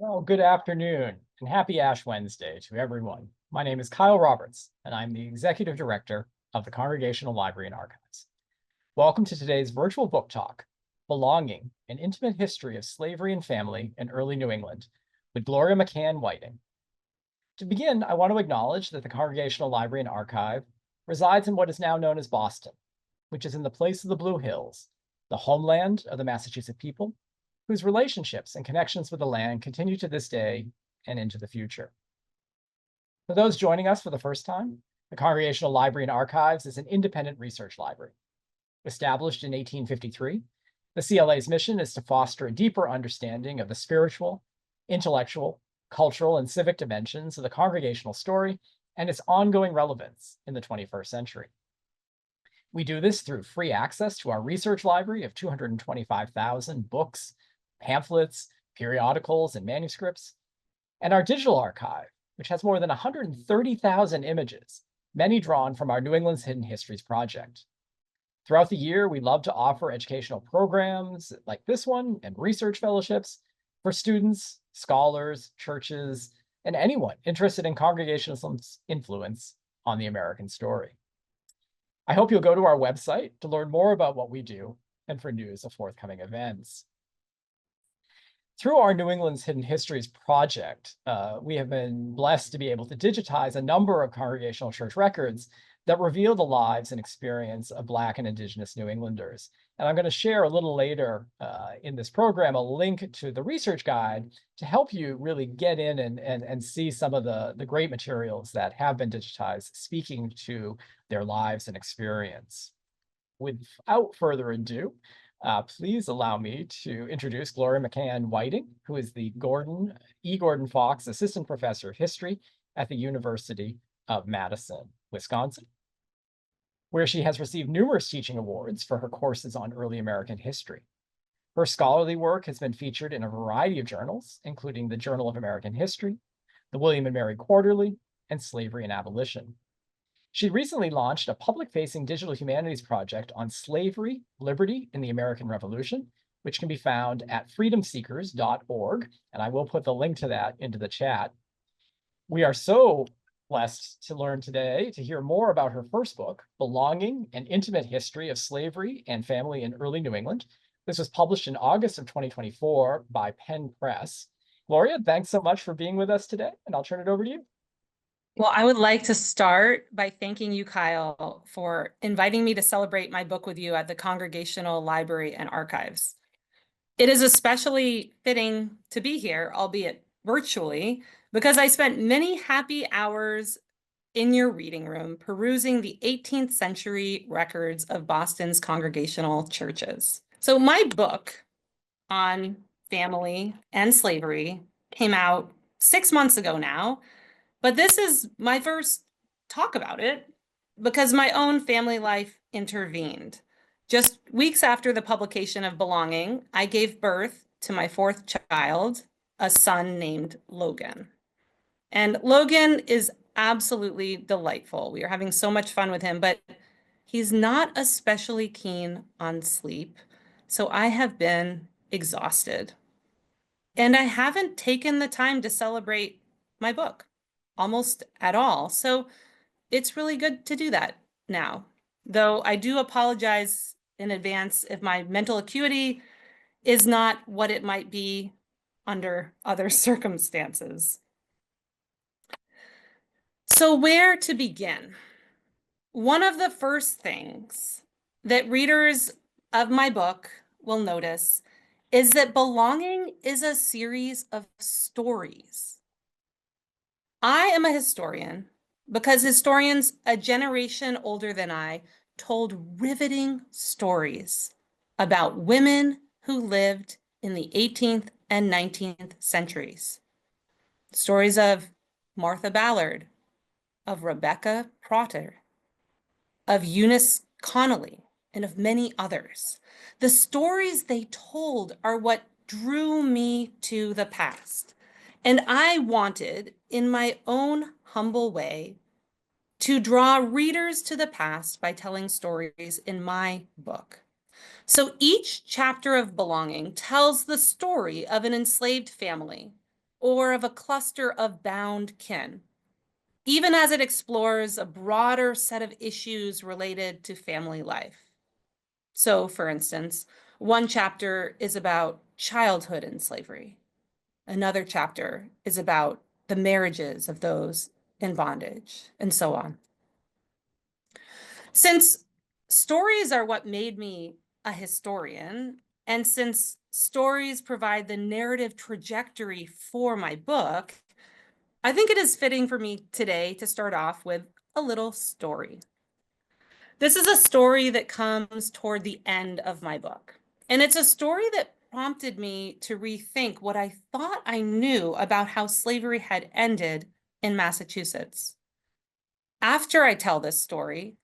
Well, good afternoon and happy Ash Wednesday to everyone. My name is Kyle Roberts, and I'm the Executive Director of the Congregational Library and Archives. Welcome to today's virtual book talk, Belonging, An Intimate History of Slavery and Family in Early New England, with Gloria McCahon Whiting. To begin, I want to acknowledge that the Congregational Library and Archive resides in what is now known as Boston, which is in the place of the Blue Hills, the homeland of the Massachusetts people, whose relationships and connections with the land continue to this day and into the future. For those joining us for the first time, the Congregational Library and Archives is an independent research library. Established in 1853, the CLA's mission is to foster a deeper understanding of the spiritual, intellectual, cultural, and civic dimensions of the congregational story and its ongoing relevance in the 21st century. We do this through free access to our research library of 225,000 books, pamphlets, periodicals, and manuscripts, and our digital archive, which has more than 130,000 images, many drawn from our New England's Hidden Histories project. Throughout the year, we love to offer educational programs like this one and research fellowships for students, scholars, churches, and anyone interested in Congregationalism's influence on the American story. I hope you'll go to our website to learn more about what we do and for news of forthcoming events. Through our New England's Hidden Histories project, we have been blessed to be able to digitize a number of congregational church records that reveal the lives and experience of Black and Indigenous New Englanders. And I'm going to share a little later in this program a link to the research guide to help you really get in and see some of the great materials that have been digitized, speaking to their lives and experience. Without further ado, please allow me to introduce Gloria McCahon Whiting, who is the E. Gordon Fox Assistant Professor of History at the University of Madison, Wisconsin, where she has received numerous teaching awards for her courses on early American history. Her scholarly work has been featured in a variety of journals, including the Journal of American History, the William and Mary Quarterly, and Slavery and Abolition. She recently launched a public-facing digital humanities project on slavery, liberty, and the American Revolution, which can be found at freedomseekers.org, and I will put the link to that into the chat. We are so blessed to learn today to hear more about her first book, Belonging, An Intimate History of Slavery and Family in Early New England. This was published in August of 2024 by Penn Press. Gloria, thanks so much for being with us today, and I'll turn it over to you. Well, I would like to start by thanking you, Kyle, for inviting me to celebrate my book with you at the Congregational Library and Archives. It is especially fitting to be here, albeit virtually, because I spent many happy hours in your reading room perusing the 18th century records of Boston's congregational churches. So my book on family and slavery came out 6 months ago now, but this is my first talk about it because my own family life intervened. Just weeks after the publication of Belonging, I gave birth to my fourth child, a son named Logan. And Logan is absolutely delightful. We are having so much fun with him, but he's not especially keen on sleep. So I have been exhausted. And I haven't taken the time to celebrate my book almost at all. So it's really good to do that now, though I do apologize in advance if my mental acuity is not what it might be under other circumstances. So where to begin? One of the first things that readers of my book will notice is that Belonging is a series of stories. I am a historian because historians a generation older than I told riveting stories about women who lived in the 18th and 19th centuries. Stories of Martha Ballard, of Rebecca Protter, of Eunice Connolly, and of many others. The stories they told are what drew me to the past. And I wanted, in my own humble way, to draw readers to the past by telling stories in my book. So each chapter of Belonging tells the story of an enslaved family or of a cluster of bound kin, even as it explores a broader set of issues related to family life. So, for instance, one chapter is about childhood in slavery. Another chapter is about the marriages of those in bondage, and so on. Since stories are what made me a historian, and since stories provide the narrative trajectory for my book, I think it is fitting for me today to start off with a little story. This is a story that comes toward the end of my book, and it's a story that prompted me to rethink what I thought I knew about how slavery had ended in Massachusetts. After I tell this story,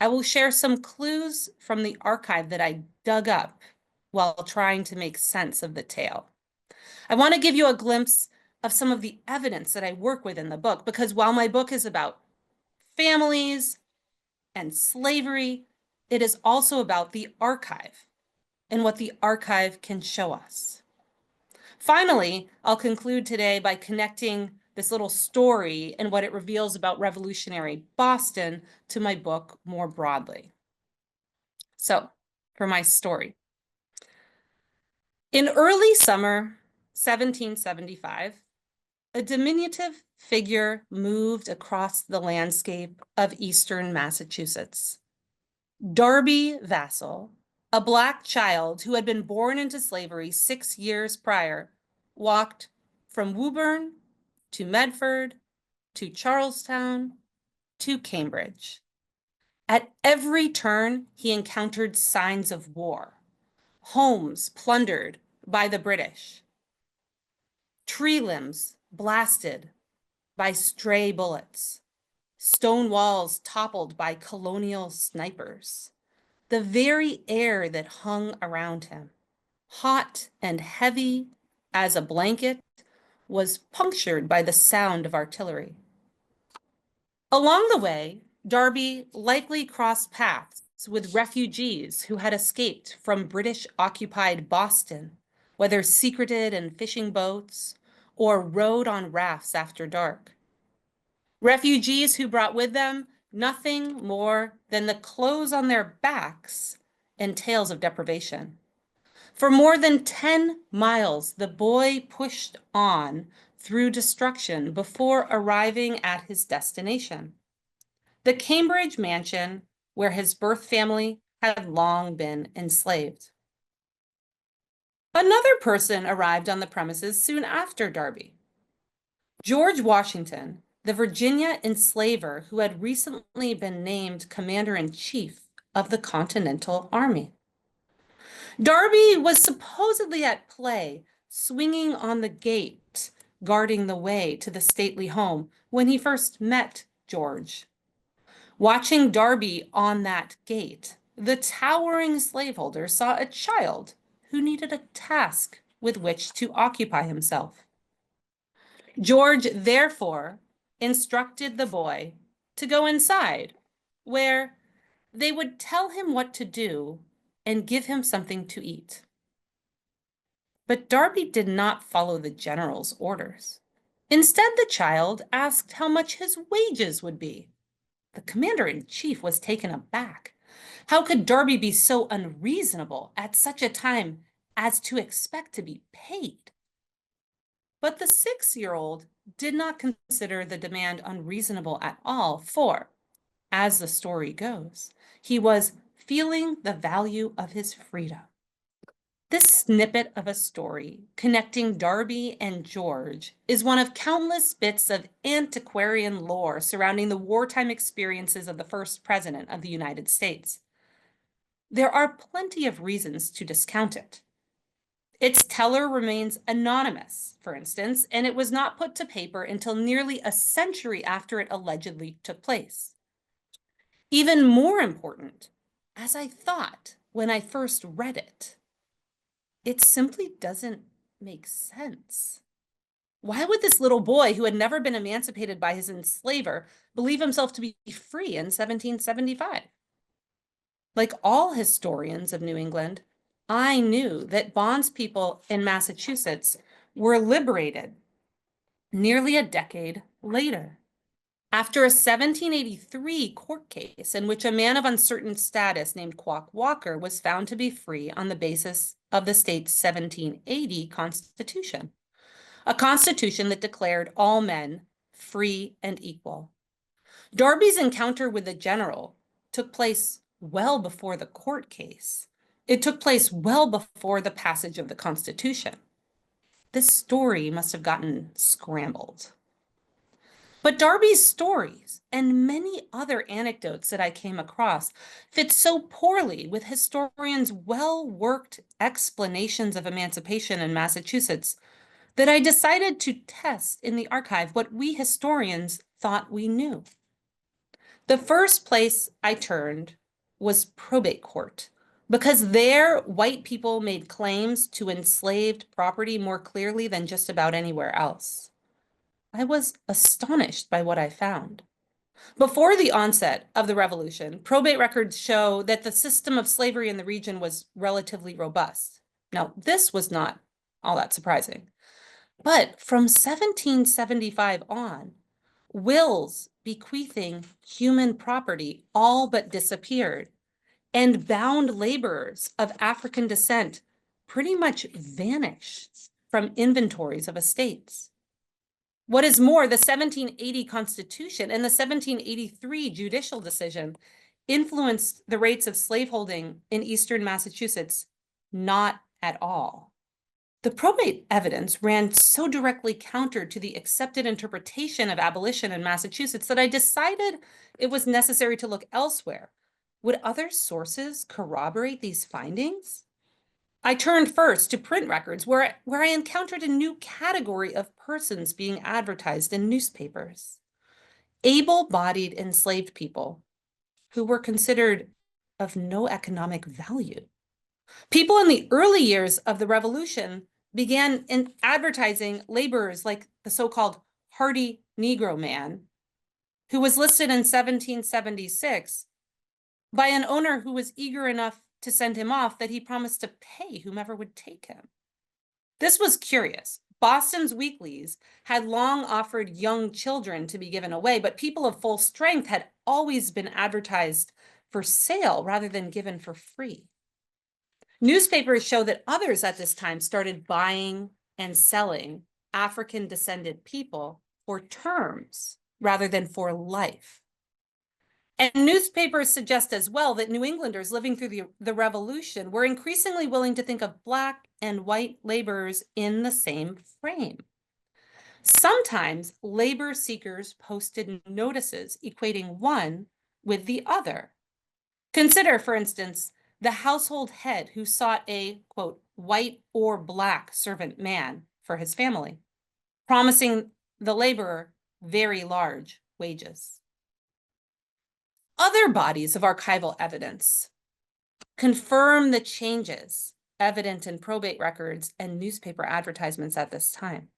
I will share some clues from the archive that I dug up while trying to make sense of the tale. I want to give you a glimpse of some of the evidence that I work with in the book, because while my book is about families and slavery, it is also about the archive and what the archive can show us. Finally, I'll conclude today by connecting this little story and what it reveals about revolutionary Boston to my book more broadly. So, for my story. In early summer 1775, a diminutive figure moved across the landscape of eastern Massachusetts. Darby Vassall, a Black child who had been born into slavery 6 years prior, walked from Woburn to Medford to Charlestown to Cambridge. At every turn, he encountered signs of war, homes plundered by the British, tree limbs blasted by stray bullets, stone walls toppled by colonial snipers. The very air that hung around him, hot and heavy as a blanket, was punctured by the sound of artillery. Along the way, Darby likely crossed paths with refugees who had escaped from British-occupied Boston, whether secreted in fishing boats or rowed on rafts after dark. Refugees who brought with them nothing more than the clothes on their backs and tales of deprivation. For more than 10 miles, the boy pushed on through destruction before arriving at his destination, the Cambridge mansion where his birth family had long been enslaved. Another person arrived on the premises soon after Darby. George Washington, the Virginia enslaver who had recently been named commander-in-chief of the Continental Army. Darby was supposedly at play, swinging on the gate, guarding the way to the stately home when he first met George. Watching Darby on that gate, the towering slaveholder saw a child who needed a task with which to occupy himself. George therefore instructed the boy to go inside, where they would tell him what to do and give him something to eat. But Darby did not follow the general's orders. Instead, the child asked how much his wages would be. The commander-in-chief was taken aback. How could Darby be so unreasonable at such a time as to expect to be paid? But the 6-year-old did not consider the demand unreasonable at all, for, as the story goes, he was feeling the value of his freedom. This snippet of a story connecting Darby and George is one of countless bits of antiquarian lore surrounding the wartime experiences of the first president of the United States. There are plenty of reasons to discount it. Its teller remains anonymous, for instance, and it was not put to paper until nearly a century after it allegedly took place. Even more important, as I thought when I first read it simply doesn't make sense. Why would this little boy who had never been emancipated by his enslaver believe himself to be free in 1775? Like all historians of New England, I knew that bondspeople in Massachusetts were liberated nearly a decade later. After a 1783 court case in which a man of uncertain status named Quock Walker was found to be free on the basis of the state's 1780 Constitution, a constitution that declared all men free and equal. Darby's encounter with the general took place well before the court case. It took place well before the passage of the Constitution. This story must have gotten scrambled. But Darby's stories and many other anecdotes that I came across fit so poorly with historians' well-worked explanations of emancipation in Massachusetts that I decided to test in the archive what we historians thought we knew. The first place I turned was probate court, because there white people made claims to enslaved property more clearly than just about anywhere else. I was astonished by what I found. Before the onset of the Revolution, probate records show that the system of slavery in the region was relatively robust. Now, this was not all that surprising. But from 1775 on, wills bequeathing human property all but disappeared, and bound laborers of African descent pretty much vanished from inventories of estates. What is more, the 1780 Constitution and the 1783 judicial decision influenced the rates of slaveholding in eastern Massachusetts not at all. The probate evidence ran so directly counter to the accepted interpretation of abolition in Massachusetts that I decided it was necessary to look elsewhere. Would other sources corroborate these findings? I turned first to print records where I encountered a new category of persons being advertised in newspapers. Able-bodied enslaved people who were considered of no economic value. People in the early years of the Revolution began advertising laborers like the so-called hardy Negro man, who was listed in 1776 by an owner who was eager enough to send him off that he promised to pay whomever would take him. This was curious. Boston's weeklies had long offered young children to be given away, but people of full strength had always been advertised for sale rather than given for free. Newspapers show that others at this time started buying and selling African descended people for terms rather than for life. And newspapers suggest as well that New Englanders living through the Revolution were increasingly willing to think of Black and white laborers in the same frame. Sometimes labor seekers posted notices equating one with the other. Consider, for instance, the household head who sought a, quote, white or Black servant man for his family, promising the laborer very large wages. Other bodies of archival evidence confirm the changes evident in probate records and newspaper advertisements at this time.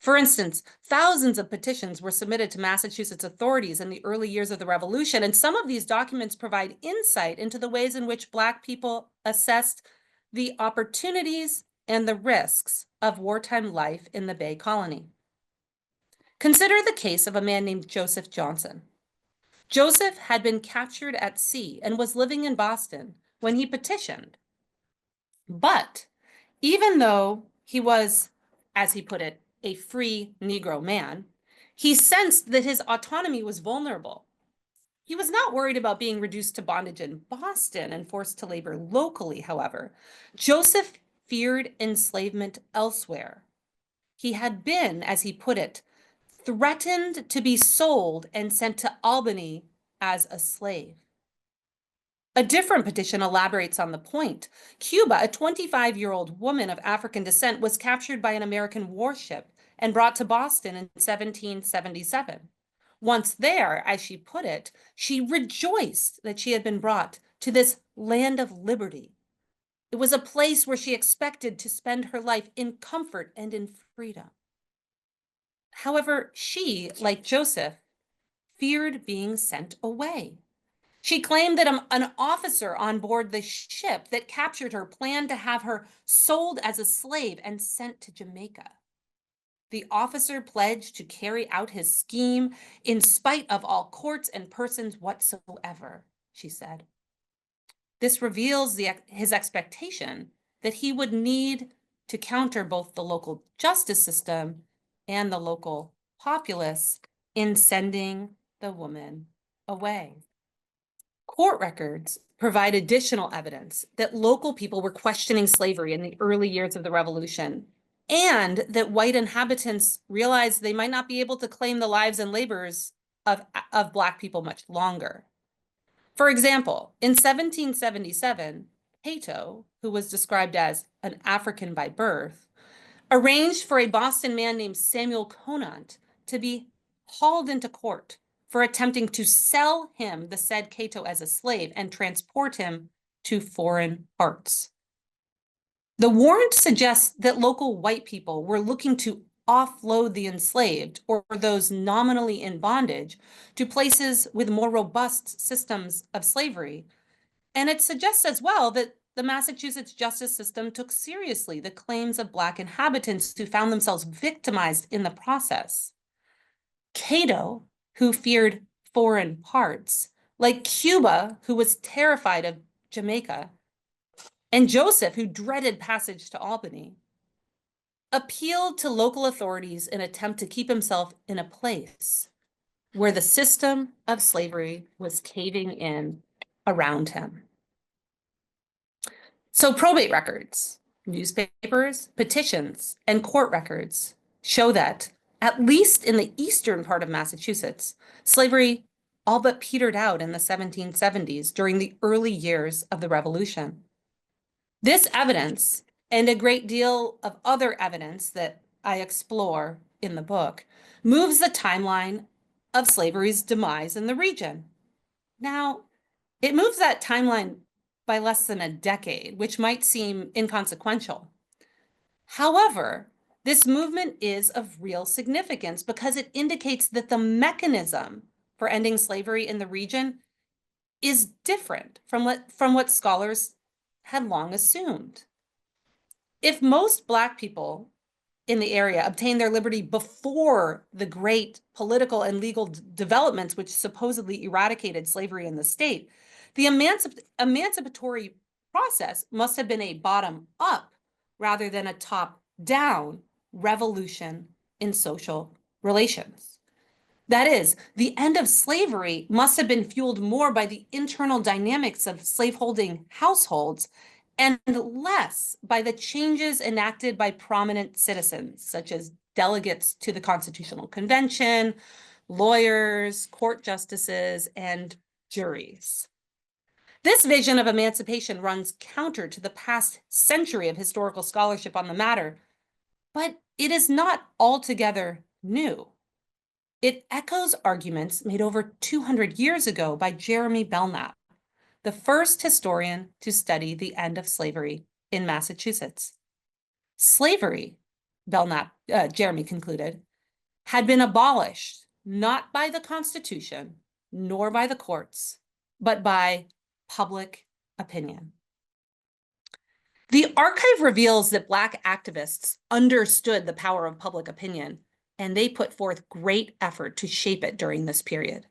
For instance, thousands of petitions were submitted to Massachusetts authorities in the early years of the Revolution, and some of these documents provide insight into the ways in which Black people assessed the opportunities and the risks of wartime life in the Bay Colony. Consider the case of a man named Joseph Johnson. Joseph had been captured at sea and was living in Boston when he petitioned. But even though he was, as he put it, a free Negro man, he sensed that his autonomy was vulnerable. He was not worried about being reduced to bondage in Boston and forced to labor locally, however. Joseph feared enslavement elsewhere. He had been, as he put it, threatened to be sold and sent to Albany as a slave. A different petition elaborates on the point. Cuba, a 25-year-old woman of African descent, was captured by an American warship and brought to Boston in 1777. Once there, as she put it, she rejoiced that she had been brought to this land of liberty. It was a place where she expected to spend her life in comfort and in freedom. However, she, like Joseph, feared being sent away. She claimed that an officer on board the ship that captured her planned to have her sold as a slave and sent to Jamaica. the officer pledged to carry out his scheme in spite of all courts and persons whatsoever, she said. This reveals his expectation that he would need to counter both the local justice system and the local populace in sending the woman away. Court records provide additional evidence that local people were questioning slavery in the early years of the Revolution, and that white inhabitants realized they might not be able to claim the lives and labors of Black people much longer. For example, in 1777, Cato, who was described as an African by birth, arranged for a Boston man named Samuel Conant to be hauled into court for attempting to sell him, the said Cato, as a slave and transport him to foreign parts. The warrant suggests that local white people were looking to offload the enslaved or those nominally in bondage to places with more robust systems of slavery. And it suggests as well that the Massachusetts justice system took seriously the claims of Black inhabitants who found themselves victimized in the process. Cato, who feared foreign parts, like Cuba, who was terrified of Jamaica, and Joseph, who dreaded passage to Albany, appealed to local authorities in an attempt to keep himself in a place where the system of slavery was caving in around him. So probate records, newspapers, petitions, and court records show that, at least in the eastern part of Massachusetts, slavery all but petered out in the 1770s during the early years of the Revolution. This evidence, and a great deal of other evidence that I explore in the book, moves the timeline of slavery's demise in the region. Now, it moves that timeline by less than a decade, which might seem inconsequential. However, this movement is of real significance because it indicates that the mechanism for ending slavery in the region is different from what scholars had long assumed. If most Black people in the area obtained their liberty before the great political and legal developments which supposedly eradicated slavery in the state, the emancipatory process must have been a bottom-up rather than a top-down revolution in social relations. That is, the end of slavery must have been fueled more by the internal dynamics of slaveholding households and less by the changes enacted by prominent citizens, such as delegates to the Constitutional Convention, lawyers, court justices, and juries. This vision of emancipation runs counter to the past century of historical scholarship on the matter, but it is not altogether new. It echoes arguments made over 200 years ago by Jeremy Belknap, the first historian to study the end of slavery in Massachusetts. Slavery, Jeremy concluded, had been abolished not by the Constitution nor by the courts, but by public opinion. The archive reveals that Black activists understood the power of public opinion, and they put forth great effort to shape it during this period.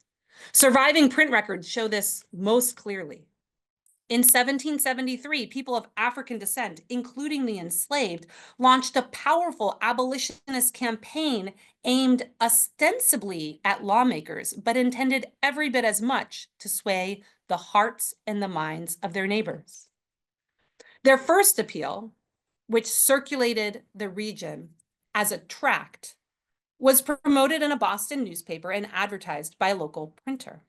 Surviving print records show this most clearly. In 1773, people of African descent, including the enslaved, launched a powerful abolitionist campaign aimed ostensibly at lawmakers, but intended every bit as much to sway the hearts and the minds of their neighbors. Their first appeal, which circulated the region as a tract, was promoted in a Boston newspaper and advertised by a local printer.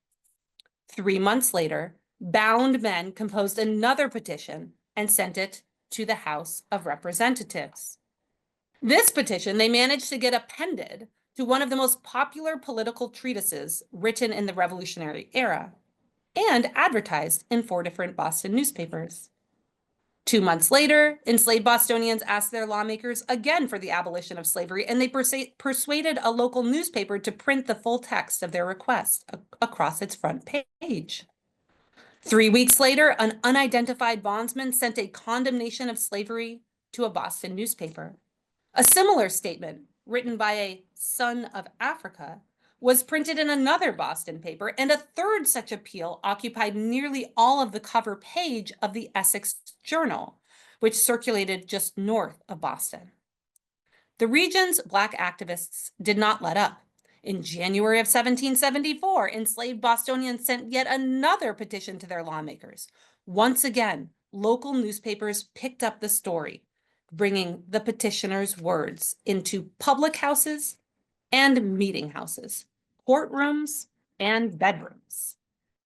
3 months later, bound men composed another petition and sent it to the House of Representatives. This petition they managed to get appended to one of the most popular political treatises written in the Revolutionary era and advertised in 4 different Boston newspapers. 2 months later, enslaved Bostonians asked their lawmakers again for the abolition of slavery, and they persuaded a local newspaper to print the full text of their request across its front page. 3 weeks later, an unidentified bondsman sent a condemnation of slavery to a Boston newspaper. A similar statement written by a son of Africa, was printed in another Boston paper, and a third such appeal occupied nearly all of the cover page of the Essex Journal, which circulated just north of Boston. The region's Black activists did not let up. In January of 1774, enslaved Bostonians sent yet another petition to their lawmakers. Once again, local newspapers picked up the story, bringing the petitioners' words into public houses and meeting houses, courtrooms and bedrooms.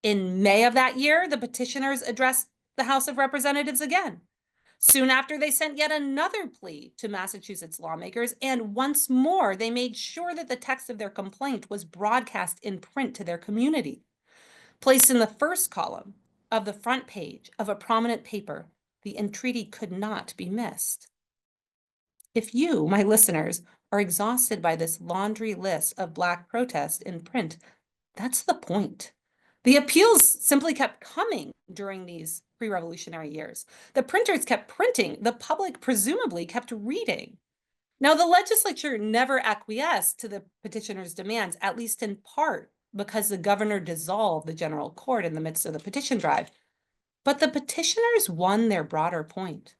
In May of that year, the petitioners addressed the House of Representatives again. Soon after, they sent yet another plea to Massachusetts lawmakers, and once more, they made sure that the text of their complaint was broadcast in print to their community. Placed in the first column of the front page of a prominent paper, the entreaty could not be missed. If you, my listeners, are exhausted by this laundry list of Black protests in print, that's the point. The appeals simply kept coming during these pre-revolutionary years. The printers kept printing. The public presumably kept reading. Now, the legislature never acquiesced to the petitioners' demands, at least in part because the governor dissolved the general court in the midst of the petition drive. But the petitioners won their broader point.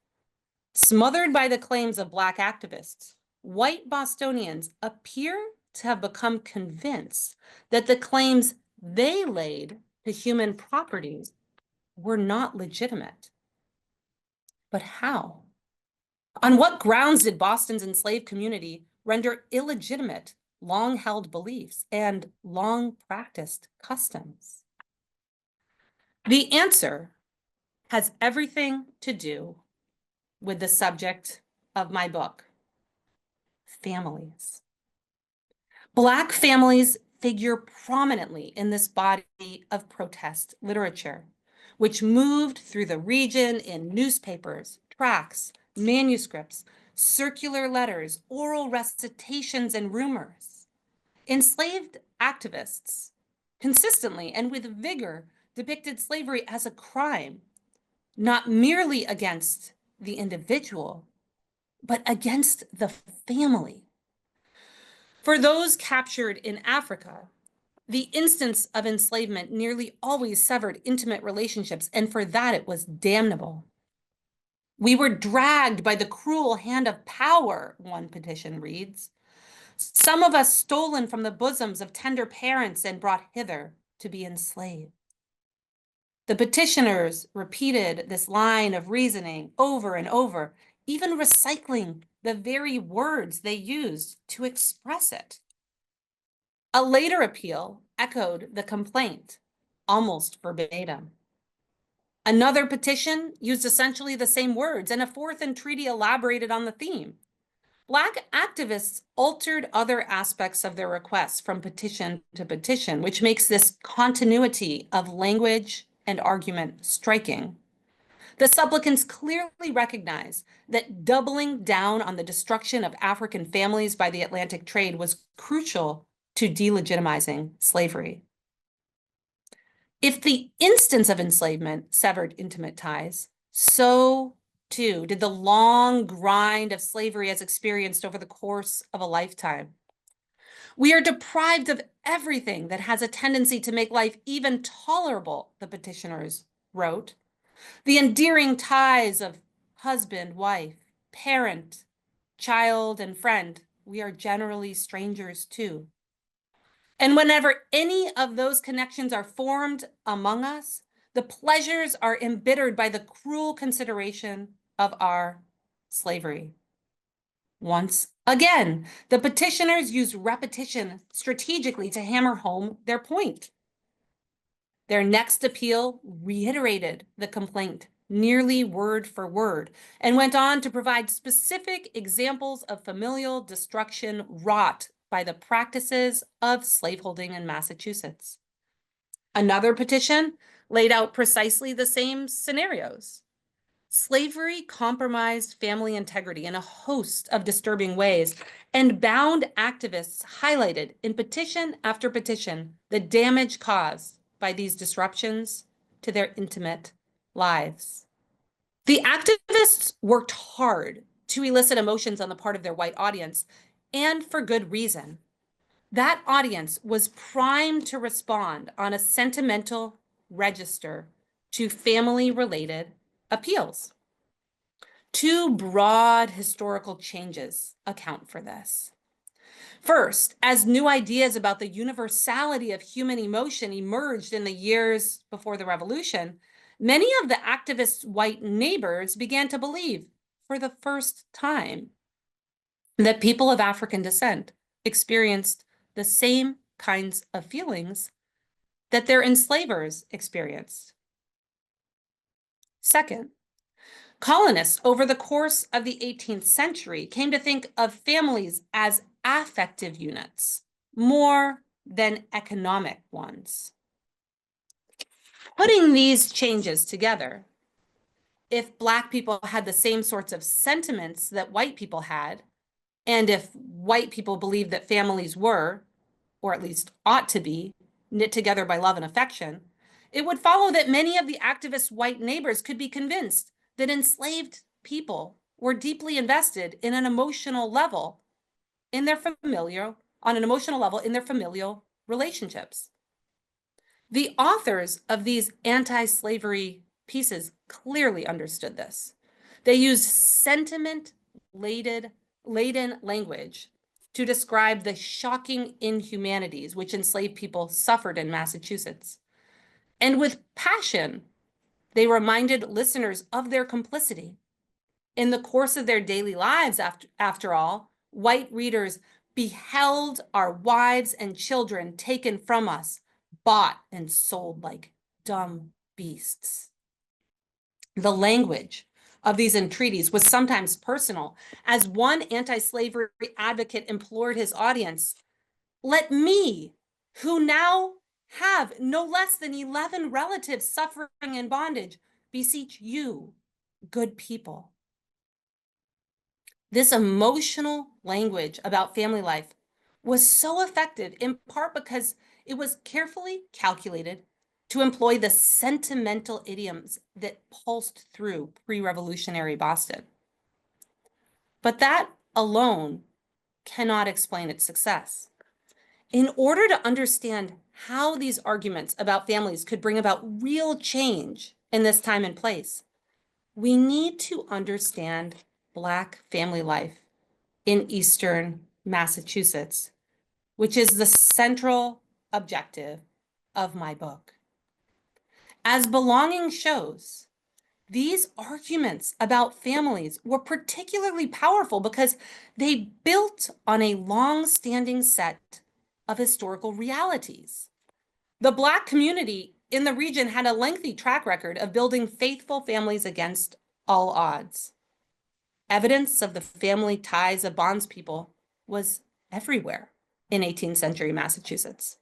Smothered by the claims of Black activists, white Bostonians appear to have become convinced that the claims they laid to human property were not legitimate. But how? On what grounds did Boston's enslaved community render illegitimate long-held beliefs and long-practiced customs? The answer has everything to do with the subject of my book, families. Black families figure prominently in this body of protest literature, which moved through the region in newspapers, tracts, manuscripts, circular letters, oral recitations, and rumors. Enslaved activists consistently and with vigor depicted slavery as a crime, not merely against the individual, but against the family. For those captured in Africa, the instance of enslavement nearly always severed intimate relationships, and for that it was damnable. We were dragged by the cruel hand of power, one petition reads. Some of us stolen from the bosoms of tender parents and brought hither to be enslaved. The petitioners repeated this line of reasoning over and over, even recycling the very words they used to express it. A later appeal echoed the complaint, almost verbatim. Another petition used essentially the same words, and a fourth entreaty elaborated on the theme. Black activists altered other aspects of their requests from petition to petition, which makes this continuity of language and argument striking. The supplicants clearly recognize that doubling down on the destruction of African families by the Atlantic trade was crucial to delegitimizing slavery. If the instance of enslavement severed intimate ties, so too did the long grind of slavery as experienced over the course of a lifetime. We are deprived of everything that has a tendency to make life even tolerable, the petitioners wrote. The endearing ties of husband, wife, parent, child, and friend, we are generally strangers to. And whenever any of those connections are formed among us, the pleasures are embittered by the cruel consideration of our slavery. Once again, the petitioners used repetition strategically to hammer home their point. Their next appeal reiterated the complaint nearly word for word and went on to provide specific examples of familial destruction wrought by the practices of slaveholding in Massachusetts. Another petition laid out precisely the same scenarios. Slavery compromised family integrity in a host of disturbing ways, and bound activists highlighted in petition after petition the damage caused by these disruptions to their intimate lives. The activists worked hard to elicit emotions on the part of their white audience, and for good reason. That audience was primed to respond on a sentimental register to family-related appeals. Two broad historical changes account for this. First, as new ideas about the universality of human emotion emerged in the years before the revolution, many of the activists' white neighbors began to believe, for the first time, that people of African descent experienced the same kinds of feelings that their enslavers experienced. Second, colonists over the course of the 18th century came to think of families as affective units more than economic ones. Putting these changes together, if Black people had the same sorts of sentiments that white people had, and if white people believed that families were, or at least ought to be, knit together by love and affection, it would follow that many of the activist white neighbors could be convinced that enslaved people were deeply invested in an emotional level in their familial relationships. The authors of these anti-slavery pieces clearly understood this. They used sentiment-laden language to describe the shocking inhumanities which enslaved people suffered in Massachusetts. And with passion, they reminded listeners of their complicity. In the course of their daily lives, after all, white readers beheld our wives and children taken from us, bought and sold like dumb beasts. The language of these entreaties was sometimes personal, as one anti-slavery advocate implored his audience, "Let me, who now have no less than 11 relatives suffering in bondage, beseech you, good people." This emotional language about family life was so effective in part because it was carefully calculated to employ the sentimental idioms that pulsed through pre-revolutionary Boston. But that alone cannot explain its success. In order to understand how these arguments about families could bring about real change in this time and place, we need to understand Black family life in Eastern Massachusetts, which is the central objective of my book. As Belonging shows, these arguments about families were particularly powerful because they built on a long-standing set of historical realities. The Black community in the region had a lengthy track record of building faithful families against all odds. Evidence of the family ties of bondspeople was everywhere in 18th century Massachusetts.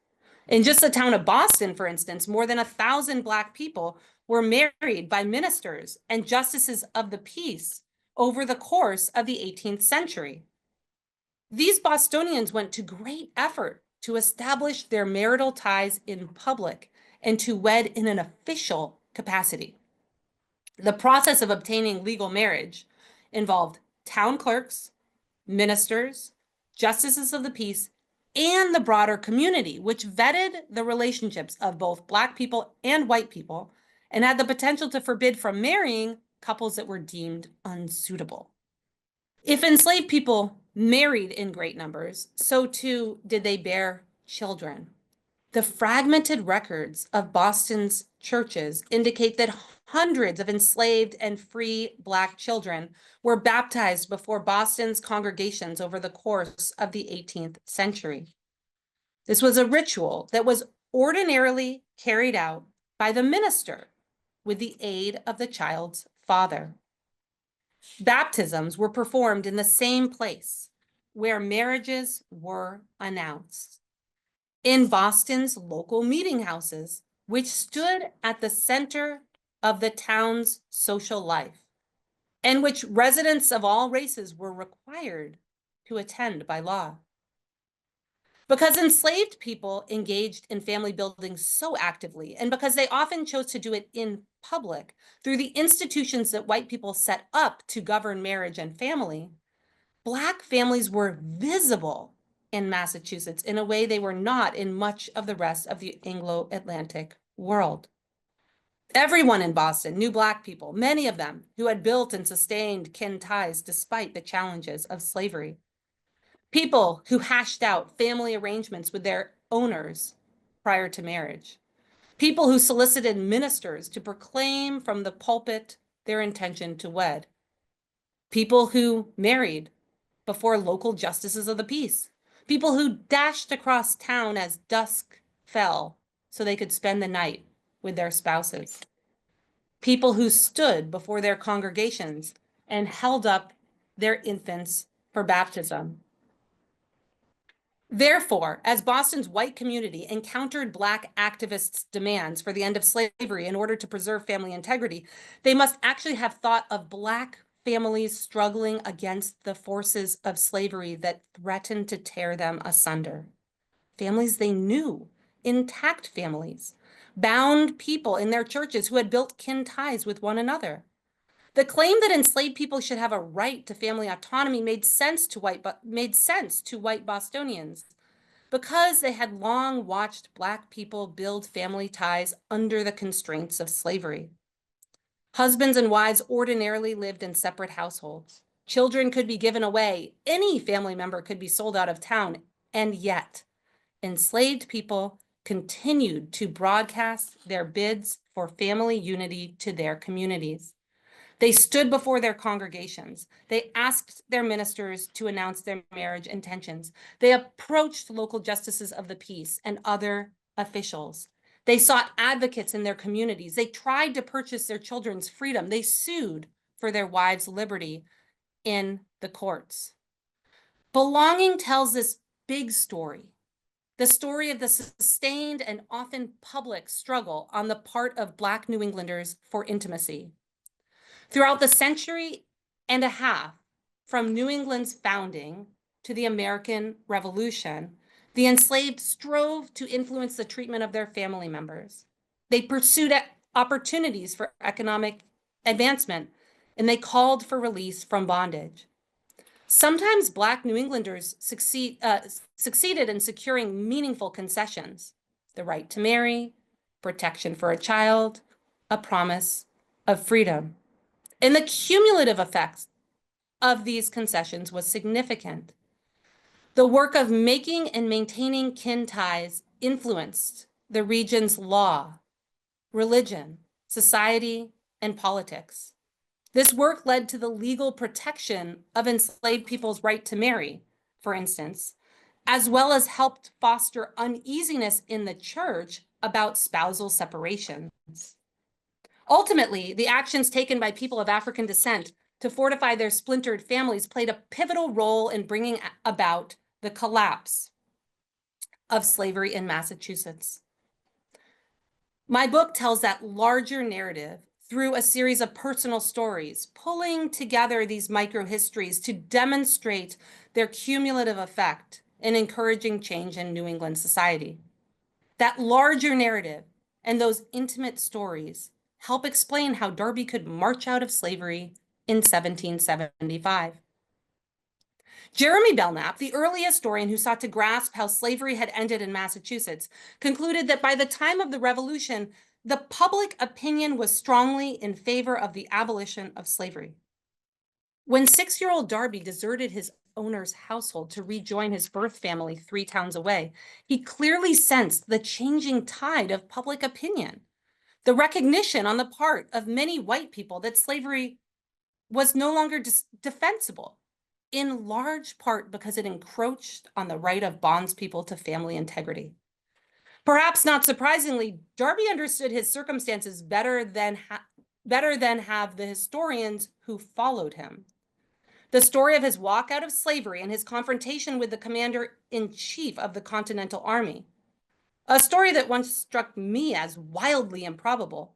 In just the town of Boston, for instance, more than 1,000 Black people were married by ministers and justices of the peace over the course of the 18th century. These Bostonians went to great effort to establish their marital ties in public and to wed in an official capacity. The process of obtaining legal marriage involved town clerks, ministers, justices of the peace, and the broader community, which vetted the relationships of both Black people and white people and had the potential to forbid from marrying couples that were deemed unsuitable. If enslaved people married in great numbers, so too did they bear children. The fragmented records of Boston's churches indicate that hundreds of enslaved and free Black children were baptized before Boston's congregations over the course of the 18th century. This was a ritual that was ordinarily carried out by the minister with the aid of the child's father. Baptisms were performed in the same place where marriages were announced, in Boston's local meeting houses, which stood at the center of the town's social life, and which residents of all races were required to attend by law. Because enslaved people engaged in family building so actively, and because they often chose to do it in public through the institutions that white people set up to govern marriage and family, Black families were visible in Massachusetts in a way they were not in much of the rest of the Anglo-Atlantic world. Everyone in Boston knew Black people, many of them who had built and sustained kin ties despite the challenges of slavery. People who hashed out family arrangements with their owners prior to marriage. People who solicited ministers to proclaim from the pulpit their intention to wed. People who married before local justices of the peace. People who dashed across town as dusk fell so they could spend the night with their spouses. People who stood before their congregations and held up their infants for baptism. Therefore, as Boston's white community encountered Black activists' demands for the end of slavery in order to preserve family integrity, they must actually have thought of Black families struggling against the forces of slavery that threatened to tear them asunder. Families they knew, intact families, bound people in their churches who had built kin ties with one another. The claim that enslaved people should have a right to family autonomy made sense to white Bostonians because they had long watched Black people build family ties under the constraints of slavery. Husbands and wives ordinarily lived in separate households. Children could be given away. Any family member could be sold out of town. And yet, enslaved people continued to broadcast their bids for family unity to their communities. They stood before their congregations. They asked their ministers to announce their marriage intentions. They approached local justices of the peace and other officials. They sought advocates in their communities. They tried to purchase their children's freedom. They sued for their wives' liberty in the courts. Belonging tells this big story, the story of the sustained and often public struggle on the part of Black New Englanders for intimacy. Throughout the century and a half, from New England's founding to the American Revolution, the enslaved strove to influence the treatment of their family members. They pursued opportunities for economic advancement, and they called for release from bondage. Sometimes Black New Englanders succeeded in securing meaningful concessions: the right to marry, protection for a child, a promise of freedom. And the cumulative effects of these concessions was significant. The work of making and maintaining kin ties influenced the region's law, religion, society, and politics. This work led to the legal protection of enslaved people's right to marry, for instance, as well as helped foster uneasiness in the church about spousal separations. Ultimately, the actions taken by people of African descent to fortify their splintered families played a pivotal role in bringing about the collapse of slavery in Massachusetts. My book tells that larger narrative through a series of personal stories, pulling together these microhistories to demonstrate their cumulative effect in encouraging change in New England society. That larger narrative and those intimate stories help explain how Darby could march out of slavery in 1775. Jeremy Belknap, the early historian who sought to grasp how slavery had ended in Massachusetts, concluded that by the time of the Revolution, the public opinion was strongly in favor of the abolition of slavery. When 6-year-old Darby deserted his owner's household to rejoin his birth family 3 towns away, he clearly sensed the changing tide of public opinion, the recognition on the part of many white people that slavery was no longer defensible, in large part because it encroached on the right of bondspeople to family integrity. Perhaps not surprisingly, Darby understood his circumstances better than have the historians who followed him. The story of his walk out of slavery and his confrontation with the commander-in-chief of the Continental Army, a story that once struck me as wildly improbable,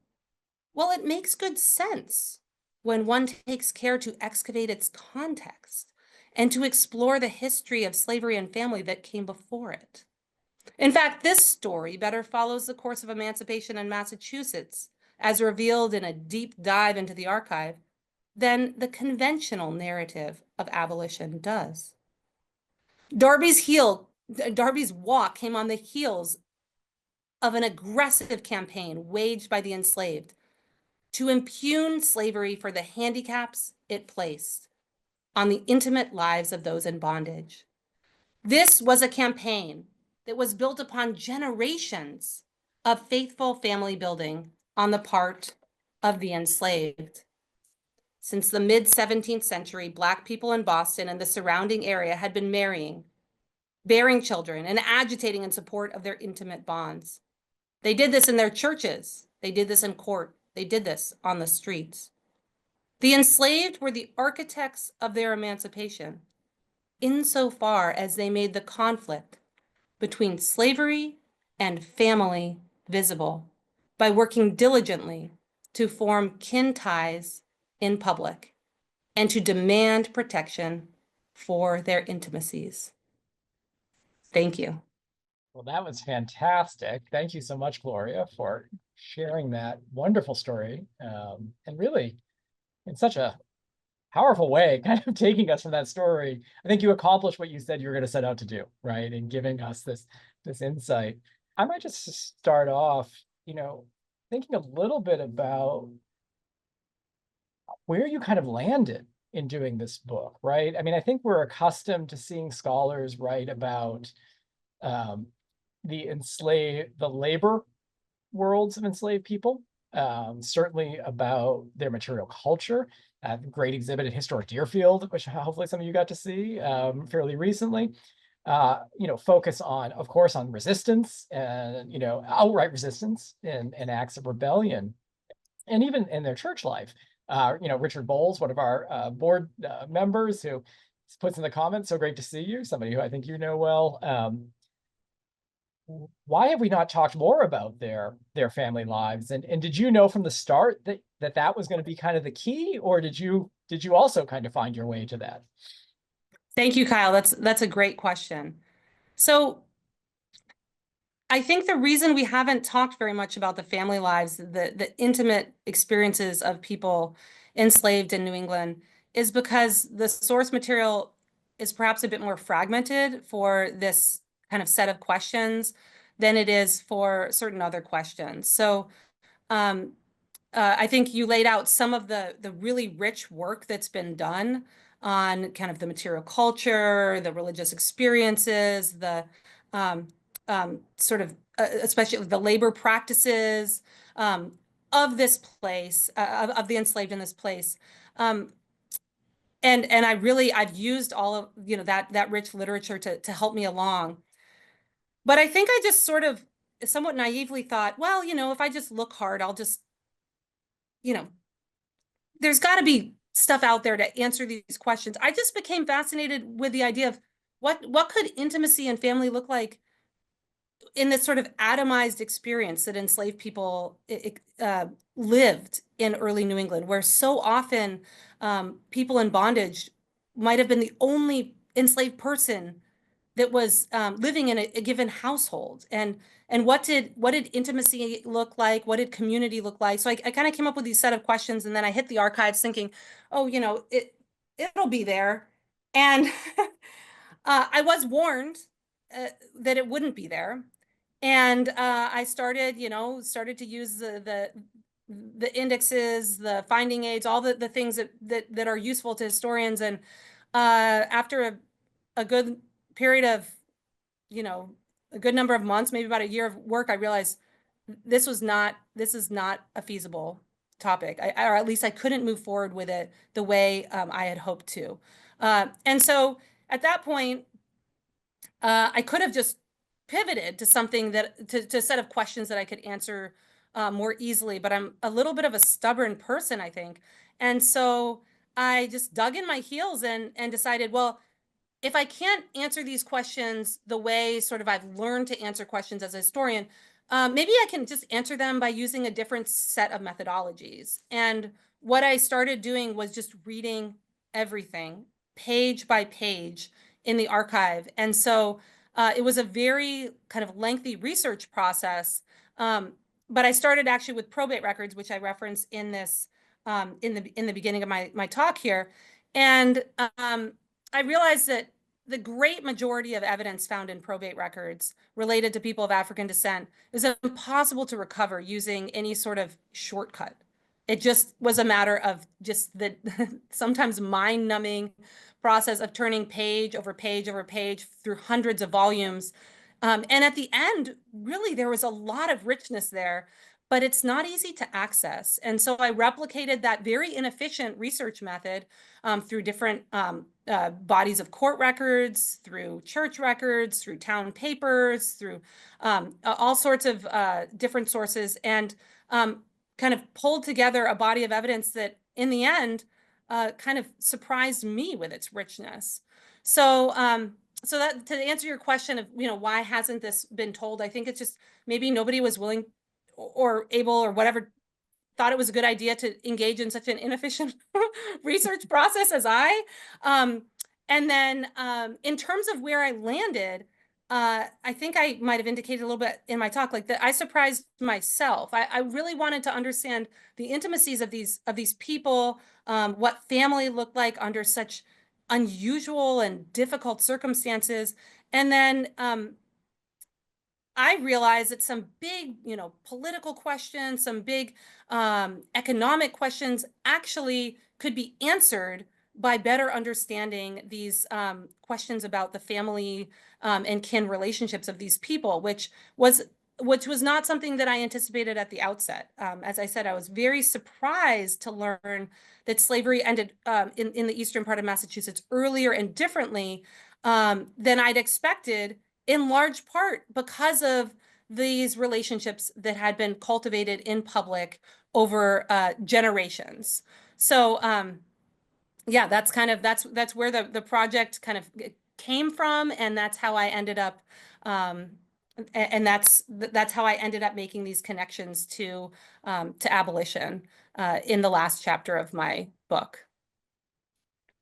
well, it makes good sense when one takes care to excavate its context and to explore the history of slavery and family that came before it. In fact, this story better follows the course of emancipation in Massachusetts, as revealed in a deep dive into the archive, than the conventional narrative of abolition does. Darby's walk came on the heels of an aggressive campaign waged by the enslaved to impugn slavery for the handicaps it placed on the intimate lives of those in bondage. This was a campaign that was built upon generations of faithful family building on the part of the enslaved. Since the mid-17th century, Black people in Boston and the surrounding area had been marrying, bearing children, and agitating in support of their intimate bonds. They did this in their churches. They did this in court. They did this on the streets. The enslaved were the architects of their emancipation, insofar as they made the conflict between slavery and family visible by working diligently to form kin ties in public and to demand protection for their intimacies. Thank you. Well, that was fantastic. Thank you so much, Gloria, for sharing that wonderful story. And really, in such a powerful way, kind of taking us from that story. I think you accomplished what you said you were going to set out to do, right? And giving us this insight. I might just start off, thinking a little bit about where you kind of landed in doing this book, right? I mean, I think we're accustomed to seeing scholars write about the labor worlds of enslaved people, certainly about their material culture. Great exhibit at Historic Deerfield, which hopefully some of you got to see fairly recently. Focus on, of course, on resistance and, outright resistance and acts of rebellion, and even in their church life. Richard Bowles, one of our board members, who puts in the comments, "So great to see you," somebody who I think you know well. Why have we not talked more about their family lives? And did you know from the start that was going to be kind of the key, or did you also kind of find your way to that? Thank you, Kyle. That's a great question. So I think the reason we haven't talked very much about the family lives, the intimate experiences of people enslaved in New England, is because the source material is perhaps a bit more fragmented for this kind of set of questions than it is for certain other questions. So I think you laid out some of the really rich work that's been done on kind of the material culture, the religious experiences, the sort of especially the labor practices of this place, of the enslaved in this place. And I've used all of that rich literature to help me along. But I think I just sort of somewhat naively thought, well, if I just look hard, I'll just, there's got to be stuff out there to answer these questions. I just became fascinated with the idea of what could intimacy and family look like in this sort of atomized experience that enslaved people lived in early New England, where so often people in bondage might have been the only enslaved person that was living in a given household. And what did intimacy look like? What did community look like? So I kind of came up with these set of questions, and then I hit the archives thinking, oh, it'll be there. And I was warned that it wouldn't be there. And I started to use the indexes, the finding aids, all the things that are useful to historians. And after a good period of, a good number of months, maybe about a year of work, I realized this is not a feasible topic, or at least I couldn't move forward with it the way I had hoped to. And so at that point, I could have just pivoted to something to a set of questions that I could answer more easily, but I'm a little bit of a stubborn person, I think. And so I just dug in my heels and decided, well, if I can't answer these questions the way sort of I've learned to answer questions as a historian, maybe I can just answer them by using a different set of methodologies. And what I started doing was just reading everything page by page in the archive. And so it was a very kind of lengthy research process. But I started actually with probate records, which I reference in this in the beginning of my talk here. And I realized that the great majority of evidence found in probate records related to people of African descent is impossible to recover using any sort of shortcut. It just was a matter of just the sometimes mind-numbing process of turning page over page over page through hundreds of volumes. And at the end, really, there was a lot of richness there, but it's not easy to access. And so I replicated that very inefficient research method through different bodies of court records, through church records, through town papers, through all sorts of different sources, and kind of pulled together a body of evidence that in the end kind of surprised me with its richness. So so that, to answer your question of, why hasn't this been told? I think it's just maybe nobody was willing or able or whatever thought it was a good idea to engage in such an inefficient research process as I. And then in terms of where I landed, I think I might have indicated a little bit in my talk, like that I surprised myself. I really wanted to understand the intimacies of these people, what family looked like under such unusual and difficult circumstances. And then I realized that some big, political questions, some big economic questions actually could be answered by better understanding these questions about the family and kin relationships of these people, which was not something that I anticipated at the outset. As I said, I was very surprised to learn that slavery ended in the eastern part of Massachusetts earlier and differently than I'd expected, in large part because of these relationships that had been cultivated in public over generations. So yeah, that's where the project kind of came from, and that's how I ended up and that's how I ended up making these connections to abolition in the last chapter of my book.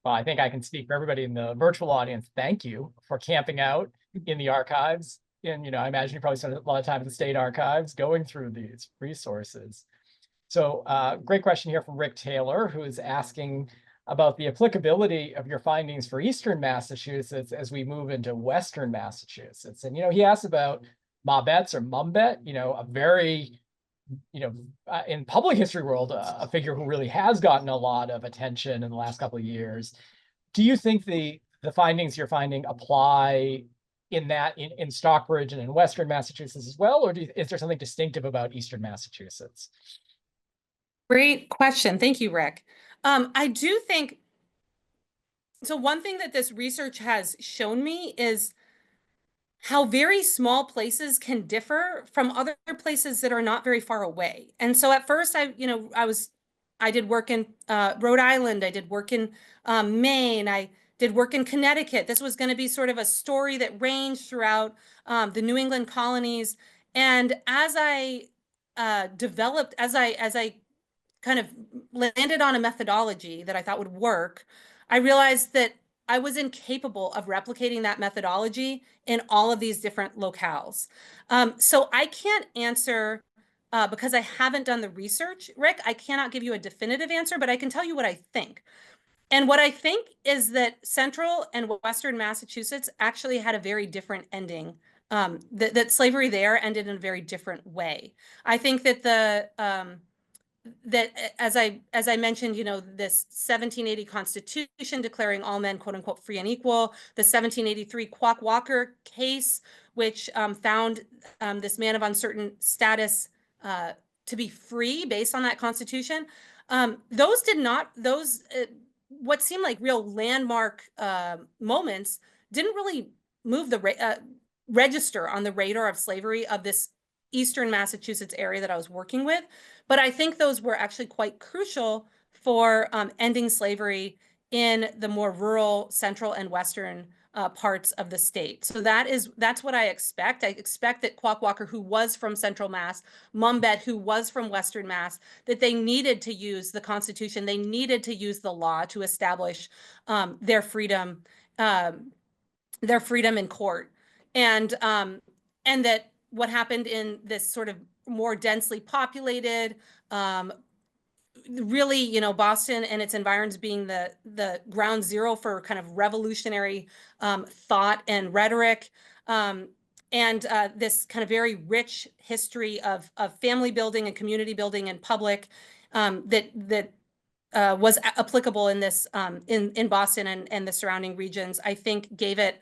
Well, I think I can speak for everybody in the virtual audience. Thank you for camping out in the archives. And, I imagine you probably spent a lot of time in the state archives going through these resources. So great question here from Rick Taylor, who is asking about the applicability of your findings for Eastern Massachusetts as we move into Western Massachusetts. And, he asked about Mabets or Mumbet, a very, in public history world, a figure who really has gotten a lot of attention in the last couple of years. Do you think the findings you're finding apply in Stockbridge and in Western Massachusetts as well, or is there something distinctive about Eastern Massachusetts? Great question. Thank you, Rick. I do think, so one thing that this research has shown me is how very small places can differ from other places that are not very far away. And so at first I did work in Rhode Island, I did work in Maine, I did work in Connecticut. This was going to be sort of a story that ranged throughout the New England colonies. And as I developed, as I kind of landed on a methodology that I thought would work, I realized that I was incapable of replicating that methodology in all of these different locales. So I can't answer because I haven't done the research, Rick. I cannot give you a definitive answer, but I can tell you what I think. And what I think is that Central and Western Massachusetts actually had a very different ending. That slavery there ended in a very different way. I think that as I mentioned, this 1780 Constitution declaring all men "quote unquote" free and equal, the 1783 Quock Walker case, which found this man of uncertain status to be free based on that Constitution. What seemed like real landmark moments didn't really move the register on the radar of slavery of this Eastern Massachusetts area that I was working with. But I think those were actually quite crucial for ending slavery in the more rural, central, and western parts of the state. So that's what I expect. I expect that Quock Walker, who was from Central Mass, Mumbet, who was from Western Mass, that they needed to use the Constitution. They needed to use the law to establish their freedom in court, and that what happened in this sort of more densely populated, really, you know, Boston and its environs being the ground zero for kind of revolutionary thought and rhetoric, and this kind of very rich history of family building and community building in public, that was applicable in this in Boston and the surrounding regions. I think gave it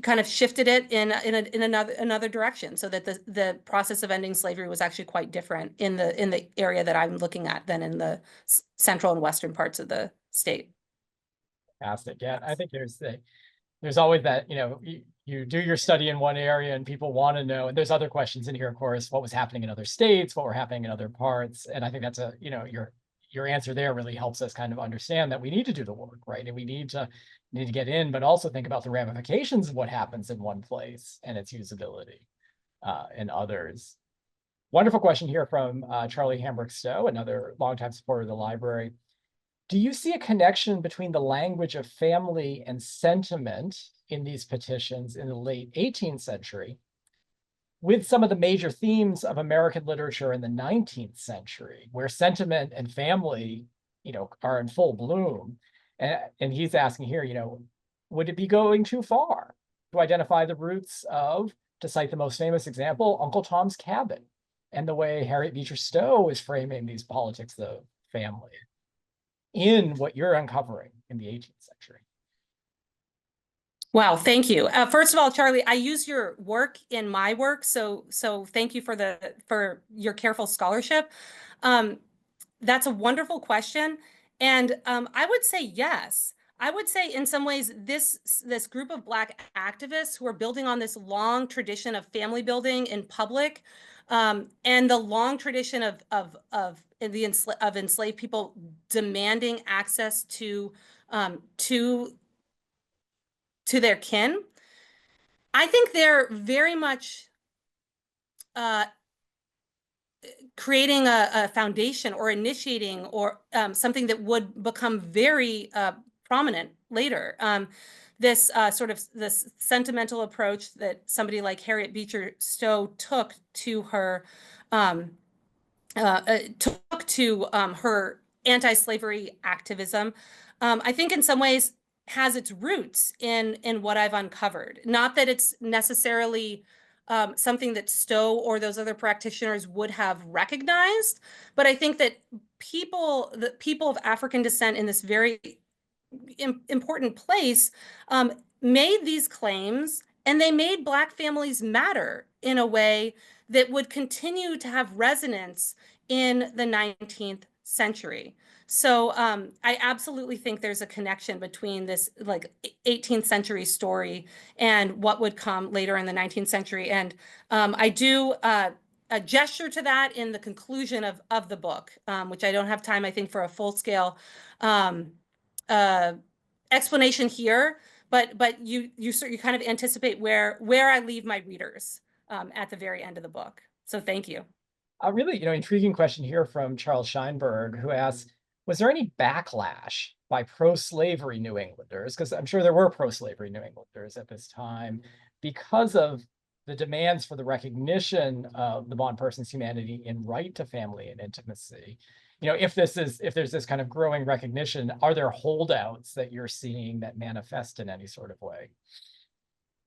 kind of shifted it in another direction, so that the process of ending slavery was actually quite different in the area that I'm looking at than in the central and western parts of the state. Fantastic. Yeah, I think there's always that, you know, you do your study in one area and people want to know, and there's other questions in here, of course, what was happening in other states, what were happening in other parts. And I think that's a, you know, your answer there really helps us kind of understand that we need to do the work, right? And we need to get in, but also think about the ramifications of what happens in one place and its usability in others. Wonderful question here from Charlie Hambrick Stowe, another longtime supporter of the library. Do you see a connection between the language of family and sentiment in these petitions in the late 18th century with some of the major themes of American literature in the 19th century, where sentiment and family, you know, are in full bloom? And he's asking here, you know, would it be going too far to identify the roots of, to cite the most famous example, Uncle Tom's Cabin, and the way Harriet Beecher Stowe is framing these politics of family in what you're uncovering in the 18th century? Wow, thank you. First of all, Charlie, I use your work in my work, so thank you for your careful scholarship. That's a wonderful question, and I would say yes. I would say in some ways this group of Black activists who are building on this long tradition of family building in public, and the long tradition of enslaved people demanding access to their kin. I think they're very much creating a foundation or initiating or something that would become very prominent later. This sort of this sentimental approach that somebody like Harriet Beecher Stowe took to her her anti-slavery activism, I think in some ways has its roots in what I've uncovered. Not that it's necessarily something that Stowe or those other practitioners would have recognized, but I think that the people of African descent in this very important place made these claims, and they made Black families matter in a way that would continue to have resonance in the 19th century. So I absolutely think there's a connection between this like 18th century story and what would come later in the 19th century. And I do a gesture to that in the conclusion of the book, which I don't have time, I think, for a full scale explanation here, but you kind of anticipate where I leave my readers at the very end of the book. So thank you. A really, you know, intriguing question here from Charles Scheinberg, who asks, was there any backlash by pro-slavery New Englanders? Because I'm sure there were pro-slavery New Englanders at this time because of the demands for the recognition of the bond person's humanity and right to family and intimacy. You know, if there's this kind of growing recognition, are there holdouts that you're seeing that manifest in any sort of way?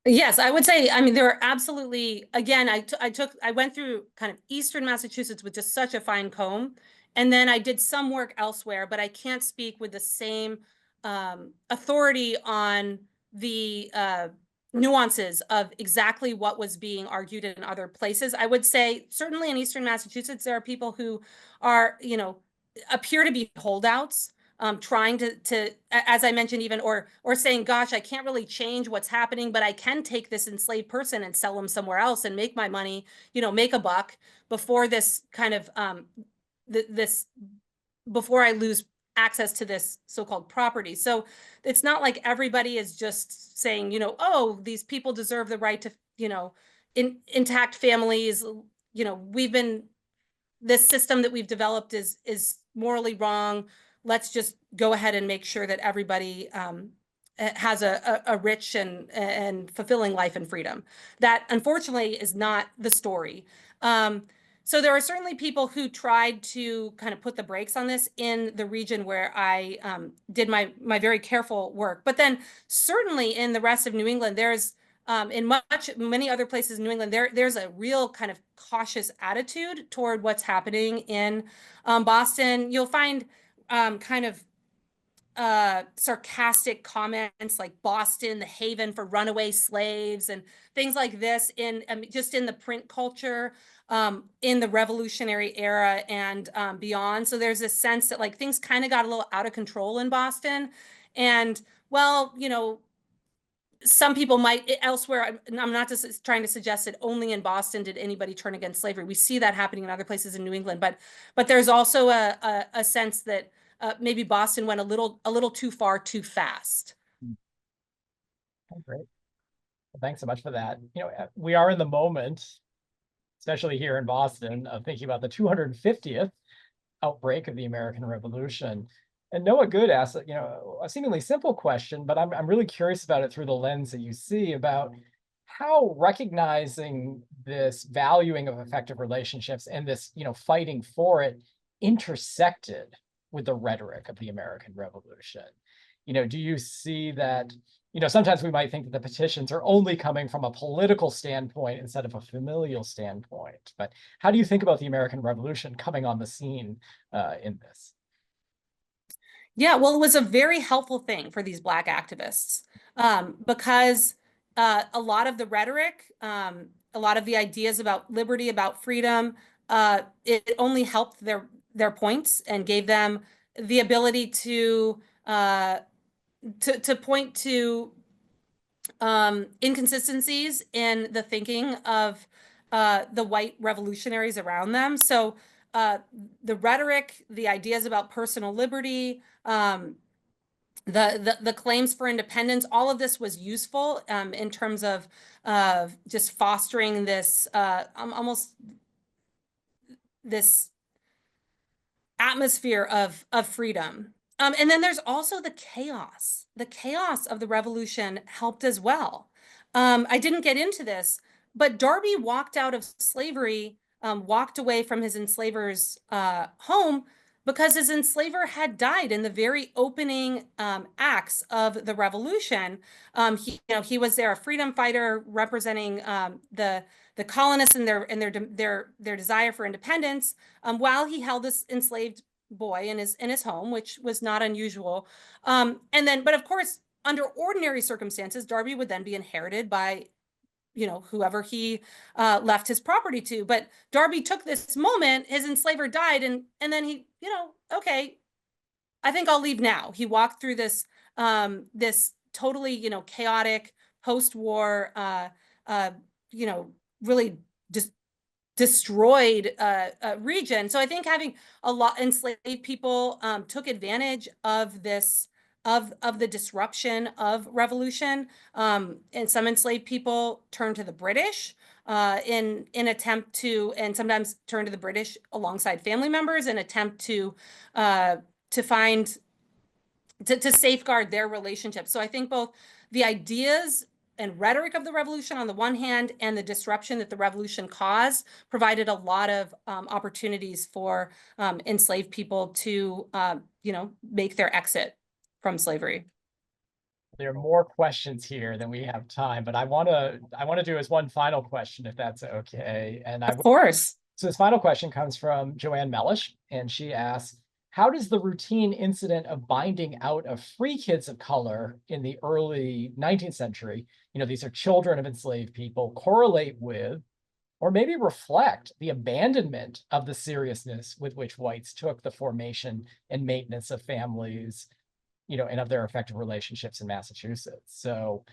Yes, I would say, I mean, there are absolutely, again, I went through kind of Eastern Massachusetts with just such a fine comb. And then I did some work elsewhere, but I can't speak with the same authority on the nuances of exactly what was being argued in other places. I would say certainly in Eastern Massachusetts, there are people who are, you know, appear to be holdouts. Trying to, as I mentioned, even or saying, gosh, I can't really change what's happening, but I can take this enslaved person and sell them somewhere else and make my money, you know, make a buck before this kind of before I lose access to this so-called property. So it's not like everybody is just saying, you know, oh, these people deserve the right to, you know, intact families. You know, this system that we've developed is morally wrong. Let's just go ahead and make sure that everybody has a rich and fulfilling life and freedom. That unfortunately is not the story. So there are certainly people who tried to kind of put the brakes on this in the region where I did my very careful work. But then certainly in the rest of New England, there's in many other places in New England, there's a real kind of cautious attitude toward what's happening in Boston. You'll find kind of sarcastic comments like Boston, the haven for runaway slaves, and things like this in just in the print culture in the Revolutionary era and beyond. So there's this sense that like things kind of got a little out of control in Boston, and well, you know, some people might elsewhere. I'm not just trying to suggest that only in Boston did anybody turn against slavery. We see that happening in other places in New England, but there's also a sense that maybe Boston went a little too far too fast. Oh, great. Well, thanks so much for that. We are in the moment, especially here in Boston, of thinking about the 250th outbreak of the American Revolution. And Noah Good asked, a seemingly simple question, but I'm really curious about it through the lens that you see about how recognizing this valuing of effective relationships and this, fighting for it intersected with the rhetoric of the American Revolution. Do you see that, sometimes we might think that the petitions are only coming from a political standpoint instead of a familial standpoint, but how do you think about the American Revolution coming on the scene in this? Yeah, well, it was a very helpful thing for these Black activists because a lot of the rhetoric, a lot of the ideas about liberty, about freedom, it only helped their points and gave them the ability to point to inconsistencies in the thinking of the white revolutionaries around them. So the rhetoric, the ideas about personal liberty, the claims for independence, all of this was useful in terms of just fostering this almost this atmosphere of freedom. And then there's also the chaos. The chaos of the revolution helped as well. I didn't get into this, but Darby walked out of slavery, walked away from his enslaver's home because his enslaver had died in the very opening acts of the revolution. He was there, a freedom fighter representing the colonists and their desire for independence, while he held this enslaved boy in his home, which was not unusual. But of course, under ordinary circumstances, Darby would then be inherited by whoever he left his property to. But Darby took this moment, his enslaver died, and then he, okay, I think I'll leave now. He walked through this this totally, chaotic post-war, really just destroyed region. So I think having a lot enslaved people took advantage of this of the disruption of revolution, and some enslaved people turned to the British in attempt to, and sometimes turned to the British alongside family members in attempt to find to safeguard their relationship. So I think both the ideas and rhetoric of the revolution on the one hand, and the disruption that the revolution caused provided a lot of opportunities for enslaved people to, make their exit from slavery. There are more questions here than we have time, but I want to do as one final question, if that's okay. And Of course. So this final question comes from Joanne Mellish, and she asks, how does the routine incident of binding out of free kids of color in the early 19th century, these are children of enslaved people, correlate with, or maybe reflect, the abandonment of the seriousness with which whites took the formation and maintenance of families, and of their effective relationships in Massachusetts? So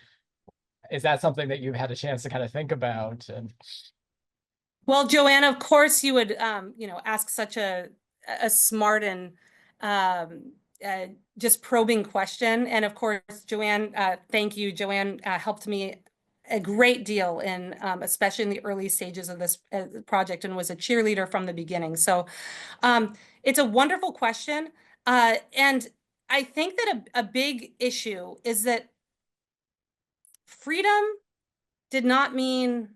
is that something that you've had a chance to kind of think about? And well, Joanne, of course you would, ask such a smart and just probing question. And of course, Joanne, thank you. Joanne helped me a great deal in, especially in the early stages of this project, and was a cheerleader from the beginning. So it's a wonderful question. And I think that a big issue is that freedom did not mean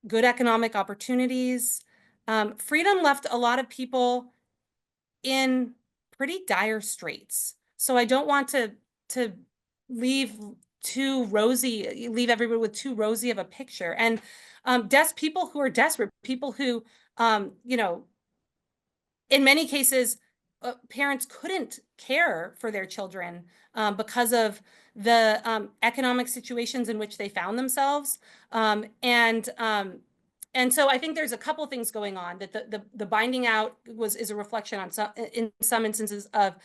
good economic opportunities. freedom left a lot of people in pretty dire straits. So I don't want to leave everyone with too rosy of a picture. And people who are desperate, people who, you know, in many cases, parents couldn't care for their children because of the economic situations in which they found themselves. And so I think there's a couple things going on, that the binding out is a reflection on in some instances of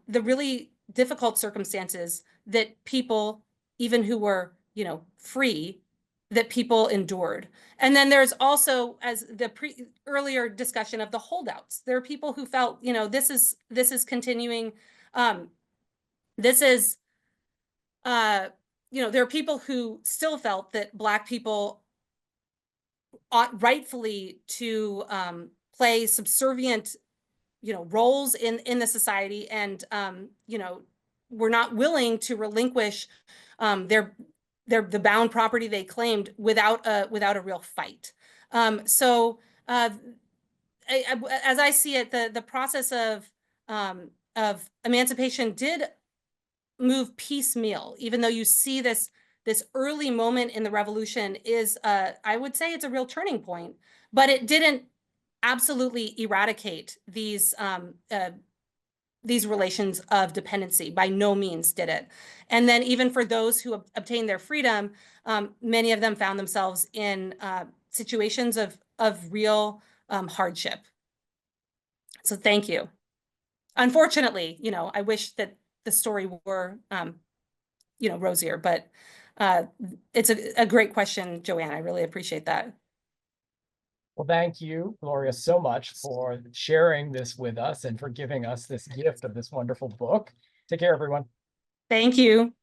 the really difficult circumstances that people, even who were, you know, free, that people endured. And then there's also, as the earlier discussion of the holdouts, there are people who felt, you know, this is continuing. This is, you know, there are people who still felt that Black people ought rightfully to play subservient, you know, roles in the society, and you know, were not willing to relinquish the bound property they claimed without a real fight. So as I see it, the process of emancipation did move piecemeal, even though you see this early moment in the revolution is, I would say it's a real turning point, but it didn't absolutely eradicate these relations of dependency. By no means did it. And then even for those who obtained their freedom, many of them found themselves in situations of real hardship. So thank you. Unfortunately, you know, I wish that the story were, you know, rosier, but it's a great question, Joanne. I really appreciate that. Well, thank you, Gloria, so much for sharing this with us and for giving us this gift of this wonderful book. Take care, everyone. Thank you.